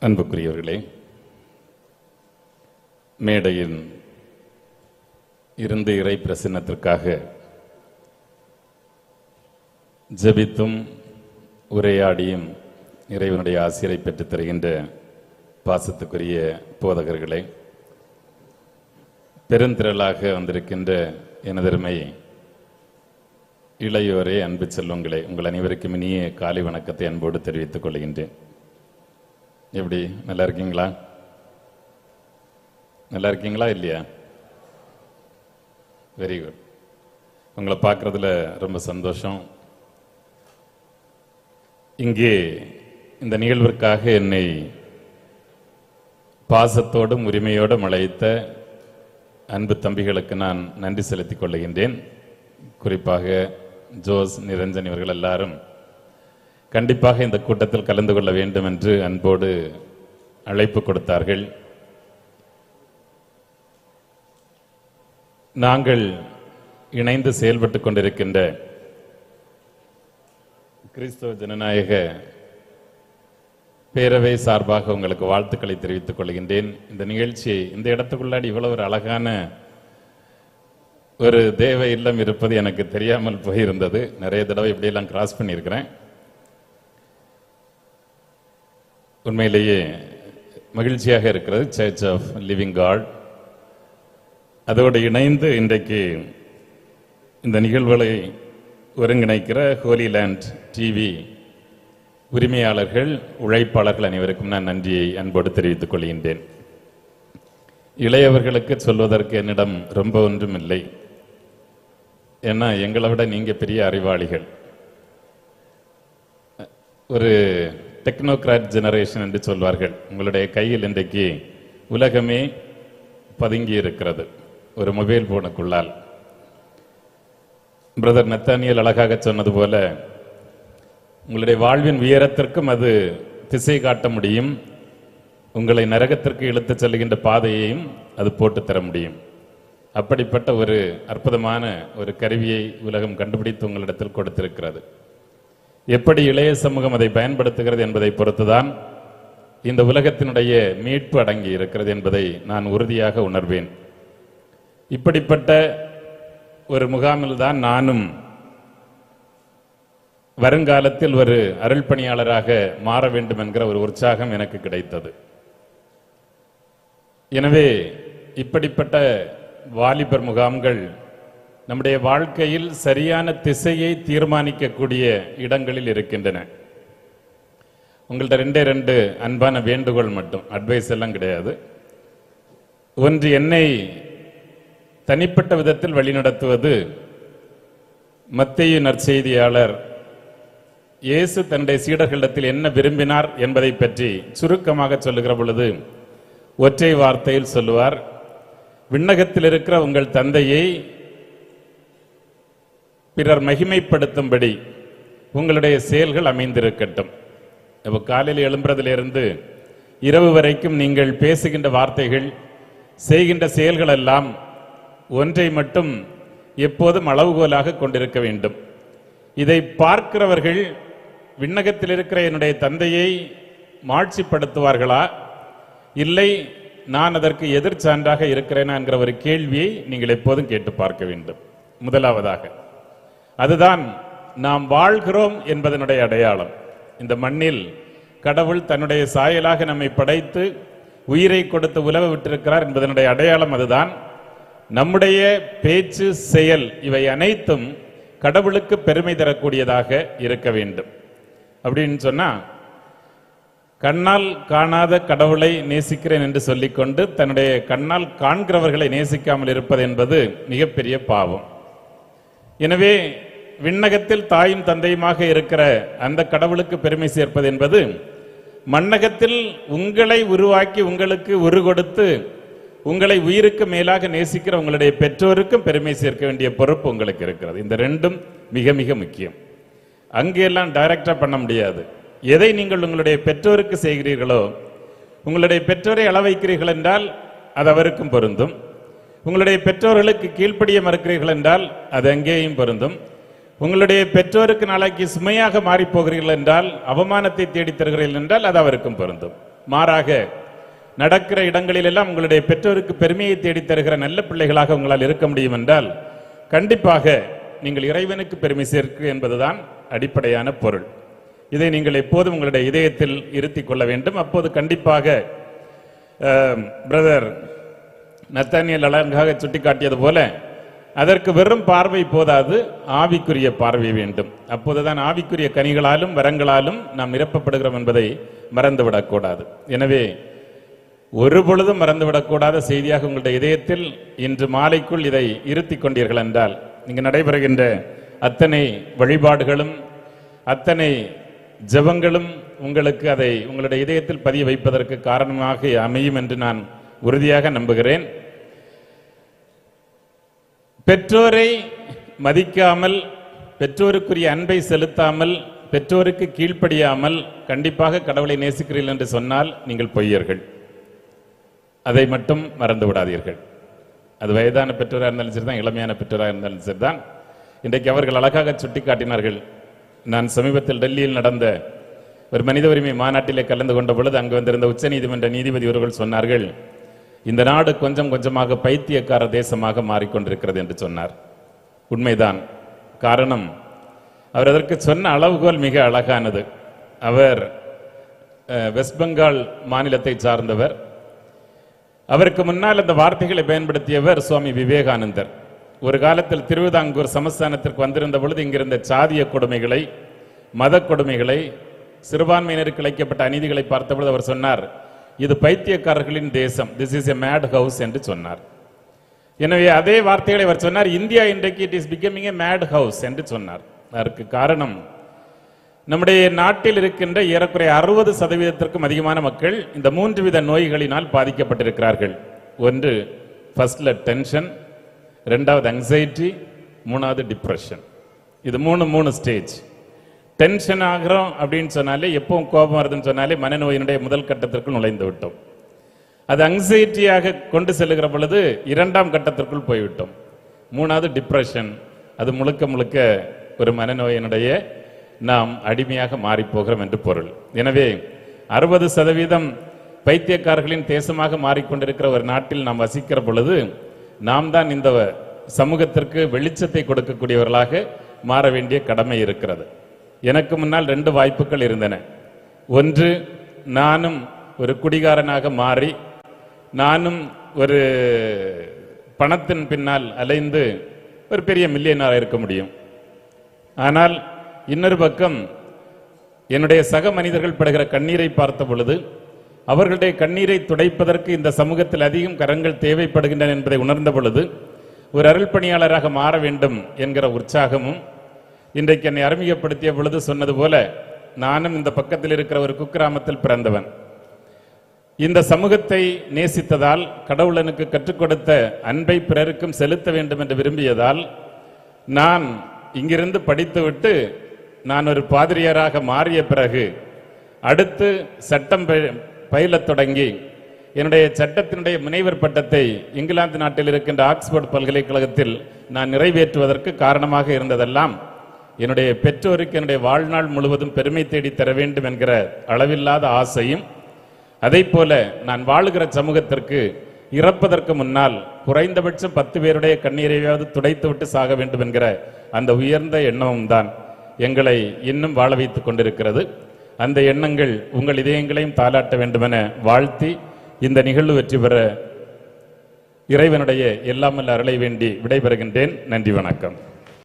அன்புக்குரியவர்களே, மேடையில் இருந்து இறை பிரசன்னத்திற்காக ஜெபித்தும் உரையாடியும் இறைவனுடைய ஆசிரை பெற்றுத் தருகின்ற பாசத்துக்குரிய போதகர்களே, பெருந்திரளாக வந்திருக்கின்ற எனதருமை இளையோரே, அன்பு செல்வங்களே, உங்கள் அனைவருக்கும் இனிய காலை வணக்கத்தை அன்போடு தெரிவித்துக் கொள்கின்றேன். எப்படி, நல்லா இருக்கீங்களா? நல்லா இருக்கீங்களா இல்லையா? Very good. உங்களை பார்க்குறதுல ரொம்ப சந்தோஷம். இங்கே இந்த நிகழ்விற்காக என்னை பாசத்தோடும் உரிமையோடும் அழைத்த அன்பு தம்பிகளுக்கு நான் நன்றி செலுத்திக் கொள்ளுகின்றேன். குறிப்பாக ஜோஸ், நிரஞ்சன் இவர்கள் எல்லாரும் கண்டிப்பாக இந்த கூட்டத்தில் கலந்து கொள்ள வேண்டும் என்று அன்போடு அழைப்பு கொடுத்தார்கள். நாங்கள் இணைந்து செயல்பட்டு கொண்டிருக்கின்ற கிறிஸ்தவ ஜனநாயக பேரவை சார்பாக உங்களுக்கு வாழ்த்துக்களை தெரிவித்துக் கொள்கின்றேன். இந்த நிகழ்ச்சியை இந்த இடத்துக்குள்ளாடி இவ்வளவு ஒரு அழகான ஒரு தேவ இல்லம் இருப்பது எனக்கு தெரியாமல் போயிருந்தது. நிறைய தடவை இப்படியெல்லாம் கிராஸ் பண்ணியிருக்கிறேன். உண்மையிலேயே மகிழ்ச்சியாக இருக்கிறது. சர்ச் ஆஃப் லிவிங் காட் அதோடு இணைந்து இன்றைக்கு இந்த நிகழ்வுகளை ஒருங்கிணைக்கிற ஹோலி லேண்ட் டிவி உரிமையாளர்கள், உழைப்பாளர்கள் அனைவருக்கும் நான் நன்றியை அன்போடு தெரிவித்துக் கொள்கின்றேன். இளையவர்களுக்கு சொல்வதற்கு என்னிடம் ரொம்ப ஒன்றும் இல்லை. ஏன்னா எங்களை விட நீங்க பெரிய அறிவாளிகள். ஒரு டெக்னோகிராட் ஜெனரேஷன் என்று சொல்வார்கள். உங்களுடைய கையில் இன்றைக்கு உலகமே பதுங்கி இருக்கிறது ஒரு மொபைல் போனுக்குள்ளால். பிரதர் நத்தானியல் அழகாக சொன்னது போல, உங்களுடைய வாழ்வின் உயரத்திற்கும் அது திசை காட்ட முடியும், உங்களை நரகத்திற்கு இழுத்துச் செல்கின்ற பாதையையும் அது போட்டு தர முடியும். அப்படிப்பட்ட ஒரு அற்புதமான ஒரு கருவியை உலகம் கண்டுபிடித்து உங்களிடத்தில் கொடுத்திருக்கிறது. எப்படி இளைய சமூகம் அதை பயன்படுத்துகிறது என்பதை பொறுத்துதான் இந்த உலகத்தினுடைய மீட்பு அடங்கி இருக்கிறது என்பதை நான் உறுதியாக உணர்வேன். இப்படிப்பட்ட ஒரு முகாமில் தான் நானும் வருங்காலத்தில் ஒரு அருள் பணியாளராக மாற வேண்டும் என்கிற ஒரு உற்சாகம் எனக்கு கிடைத்தது. எனவே இப்படிப்பட்ட வாலிபர் முகாம்கள் நம்முடைய வாழ்க்கையில் சரியான திசையை தீர்மானிக்கக்கூடிய இடங்களில் இருக்கின்றன. உங்கள்ட்ட ரெண்டு அன்பான வேண்டுகோள் மட்டும், அட்வைஸ் எல்லாம் கிடையாது. ஒன்று, என்னை தனிப்பட்ட விதத்தில் வழிநடத்துவது மத்தேயு நற்செய்தியாளர் இயேசு தன்னுடைய சீடர்களிடத்தில் என்ன விரும்பினார் என்பதை பற்றி சுருக்கமாக சொல்லுகிற பொழுது ஒற்றை வார்த்தையில் சொல்லுவார், விண்ணகத்தில் இருக்கிற உங்கள் தந்தையை பிறர் மகிமைப்படுத்தும்படி உங்களுடைய செயல்கள் அமைந்திருக்கட்டும். இப்போ காலையில் எழும்புறதிலிருந்து இரவு வரைக்கும் நீங்கள் பேசுகின்ற வார்த்தைகள், செய்கின்ற செயல்கள் எல்லாம் ஒன்றை மட்டும் எப்போதும் அளவுகோலாக கொண்டிருக்க வேண்டும். இதை பார்க்கிறவர்கள் விண்ணகத்தில் இருக்கிற என்னுடைய தந்தையை மாட்சிப்படுத்துவார்களா, இல்லை நான் அதற்கு எதிர்ச்சான்றாக இருக்கிறேனா என்கிற ஒரு கேள்வியை நீங்கள் எப்போதும் கேட்டு பார்க்க வேண்டும். முதலாவதாக அதுதான் நாம் வாழ்கிறோம் என்பதனுடைய அடையாளம். இந்த மண்ணில் கடவுள் தன்னுடைய சாயலாக நம்மை படைத்து உயிரை கொடுத்து உலவ விட்டிருக்கிறார் என்பதனுடைய அடையாளம் அதுதான். நம்முடைய பேச்சு, செயல் இவை அனைத்தும் கடவுளுக்கு பெருமை தரக்கூடியதாக இருக்க வேண்டும். அப்படின்னு சொன்னா, கண்ணால் காணாத கடவுளை நேசிக்கிறேன் என்று சொல்லிக்கொண்டு தன்னுடைய கண்ணால் காண்கிறவர்களை நேசிக்காமல் இருப்பது என்பது மிகப்பெரிய பாவம். எனவே விண்ணகத்தில் தாயும் தந்தையுமாக இருக்கிற அந்த கடவுளுக்கு பெருமை சேர்ப்பது என்பது, மண்ணகத்தில் உங்களை உருவாக்கி உங்களுக்கு உரு கொடுத்து உங்களை உயிருக்கு மேலாக நேசிக்கிற உங்களுடைய பெற்றோருக்கும் பெருமை சேர்க்க வேண்டிய பொறுப்பு உங்களுக்கு இருக்கிறது. இந்த ரெண்டும் மிக மிக முக்கியம். அங்கெல்லாம் டைரக்டா பண்ண முடியாது. எதை நீங்கள் உங்களுடைய பெற்றோருக்கு செய்கிறீர்களோ, உங்களுடைய பெற்றோரை அள வைக்கிறீர்கள் என்றால் அது அவருக்கும் பொருந்தும். உங்களுடைய பெற்றோர்களுக்கு கீழ்ப்படிய மறுக்கிறீர்கள் என்றால் அது அங்கேயும் பொருந்தும். உங்களுடைய பெற்றோருக்கு நாளைக்கு சுமையாக மாறி போகிறீர்கள் என்றால், அவமானத்தை தேடி தருகிறீர்கள் என்றால் அது அவருக்கும் பொருந்தும். மாறாக நடக்கிற இடங்களிலெல்லாம் உங்களுடைய பெற்றோருக்கு பெருமையை தேடித் தருகிற நல்ல பிள்ளைகளாக உங்களால் இருக்க முடியும் என்றால் கண்டிப்பாக நீங்கள் இறைவனுக்கு பெருமை சேர்க்க என்பதுதான் அடிப்படையான பொருள். இதை நீங்கள் எப்போதும் உங்களுடைய இதயத்தில் இருத்திக் கொள்ள வேண்டும். அப்போது கண்டிப்பாக பிரதர் நத்தானியல் அழகாக சுட்டிக்காட்டியது போல அதற்கு வெறும் பார்வை போதாது, ஆவிக்குரிய பார்வை வேண்டும். அப்போதுதான் ஆவிக்குரிய கனிகளாலும் வரங்களாலும் நாம் நிரப்பப்படுகிறோம் என்பதை மறந்துவிடக்கூடாது. எனவே ஒரு பொழுதும் மறந்துவிடக்கூடாத செய்தியாக உங்களுடைய இதயத்தில் இன்று மாலைக்குள் இதை இருத்திக் கொண்டீர்கள் என்றால் இங்கு நடைபெறுகின்ற அத்தனை வழிபாடுகளும் அத்தனை ஜெபங்களும் உங்களுக்கு அதை உங்களுடைய இதயத்தில் பதிய வைப்பதற்கு காரணமாக அமையும் என்று நான் உறுதியாக நம்புகிறேன். பெற்றோரை மதிக்காமல், பெற்றோருக்குரிய அன்பை செலுத்தாமல், பெற்றோருக்கு கீழ்ப்படியாமல் கண்டிப்பாக கடவுளை நேசிக்கிறீர்கள் என்று சொன்னால் நீங்கள் பொய்யர்கள். அதை மட்டும் மறந்து விடாதீர்கள். அது வயதான பெற்றோராக இருந்தாலும் சரிதான், இளமையான பெற்றோராக இருந்தாலும் சரிதான். இன்றைக்கு அவர்கள் அழகாக சுட்டி காட்டினார்கள். நான் சமீபத்தில் டெல்லியில் நடந்த ஒரு மனித உரிமை மாநாட்டிலே கலந்து கொண்ட பொழுது அங்கு வந்திருந்த உச்சநீதிமன்ற நீதிபதி அவர்கள் சொன்னார்கள், இந்த நாடு கொஞ்சம் கொஞ்சமாக பைத்தியக்கார தேசமாக மாறிக்கொண்டிருக்கிறது என்று சொன்னார். உண்மைதான். காரணம், அவர் அதற்கு சொன்ன அளவுகோல் மிக அழகானது. அவர் வெஸ்ட் பெங்கால் மாநிலத்தை சார்ந்தவர். அவருக்கு முன்னால் அந்த வார்த்தைகளை பயன்படுத்தியவர் சுவாமி விவேகானந்தர். ஒரு காலத்தில் திருவிதாங்கூர் சமஸ்தானத்திற்கு வந்திருந்த பொழுது இங்கிருந்த சாதிய கொடுமைகளை, மத கொடுமைகளை, சிறுபான்மையினருக்கு இழைக்கப்பட்ட அநீதிகளை பார்த்தபொழுது அவர் சொன்னார், இது பைத்தியக்காரர்களின் தேசம், this is a mad house என்று சொன்னார். எனவே அதே வார்த்தைகளை அவர் சொன்னார், இந்தியா இன்றைக்கு it is becoming a mad house என்று சொன்னார். அதற்கு காரணம், நம்முடைய நாட்டில் இருக்கின்ற ஏறக்குறைய 60% அதிகமான மக்கள் இந்த 3 வித நோய்களினால் பாதிக்கப்பட்டிருக்கிறார்கள். ஒன்று ஃபர்ஸ்ட்ல டென்ஷன், ரெண்டாவது ஆங்ஸைட்டி, மூணாவது டிப்ரெஷன். இது மூணு ஸ்டேஜ். டென்ஷன் ஆகிறோம் அப்படின்னு சொன்னாலே, எப்பவும் கோபம் வருதுன்னு சொன்னாலே மனநோயினுடைய முதல் கட்டத்திற்குள் நுழைந்து விட்டோம். அது ஆங்ஸைட்டியாக கொண்டு செல்லுகிற பொழுது 2ஆம் கட்டத்திற்குள் போய்விட்டோம். மூணாவது டிப்ரெஷன், அது முழுக்க முழுக்க ஒரு மனநோயினுடைய நாம் அடிமையாக மாறிப்போகிறோம் என்று பொருள். எனவே 60% பைத்தியக்காரர்களின் தேசமாக மாறிக்கொண்டிருக்கிற ஒரு நாட்டில் நாம் வசிக்கிற பொழுது நாம் தான் இந்த சமூகத்திற்கு வெளிச்சத்தை கொடுக்கக்கூடியவர்களாக மாற வேண்டிய கடமை இருக்கிறது. எனக்கு முன்னால் 2 வாய்ப்புகள் இருந்தன. ஒன்று, நானும் ஒரு குடிகாரனாக மாறி நானும் ஒரு பணத்தின் பின்னால் அலைந்து ஒரு பெரிய மில்லியனராக இருக்க முடியும். ஆனால் இன்னொரு பக்கம் என்னுடைய சக மனிதர்கள் படுகிற கண்ணீரை பார்த்த பொழுது, அவர்களுடைய கண்ணீரை துடைப்பதற்கு இந்த சமூகத்தில் அதிகம் கரங்கள் தேவைப்படுகின்றன என்பதை உணர்ந்த பொழுது ஒரு அருள் பணியாளராக மாற வேண்டும் என்கிற உற்சாகமும், இன்றைக்கு என்னை அறிமுகப்படுத்திய பொழுது சொன்னது போல, நானும் இந்த பக்கத்தில் இருக்கிற ஒரு குக்கிராமத்தில் பிறந்தவன். இந்த சமூகத்தை நேசித்ததால், கடவுள் எனக்கு கற்றுக் கொடுத்த அன்பை பிறருக்கும் செலுத்த வேண்டும் என்று விரும்பியதால், நான் இங்கிருந்து படித்துவிட்டு நான் ஒரு பாதிரியாராக மாறிய பிறகு அடுத்து சட்டம் பயிலத் தொடங்கி என்னுடைய சட்டத்தினுடைய முனைவர் பட்டத்தை இங்கிலாந்து நாட்டில் இருக்கின்ற ஆக்ஸ்போர்ட் பல்கலைக்கழகத்தில் நான் நிறைவேற்றுவதற்கு காரணமாக இருந்ததெல்லாம் என்னுடைய பெற்றோருக்கு என்னுடைய வாழ்நாள் முழுவதும் பெருமை தேடி தர வேண்டும் என்கிற அளவில்லாத ஆசையும், அதை போல நான் வாழுகிற சமூகத்திற்கு இறப்பதற்கு முன்னால் குறைந்தபட்சம் 10 பேருடைய கண்ணீரையாவது துடைத்துவிட்டு சாக வேண்டும் என்கிற அந்த உயர்ந்த எண்ணமும் தான் எங்களை இன்னும் வாழ வைத்துக் கொண்டிருக்கிறது. அந்த எண்ணங்கள் உங்கள் இதயங்களையும் தாளாட்ட வேண்டுமென வாழ்த்தி இந்த நிகழ்வு வெற்றி பெற இறைவனுடைய எல்லாமல்ல அருளை வேண்டி விடைபெறுகின்றேன். நன்றி, வணக்கம்.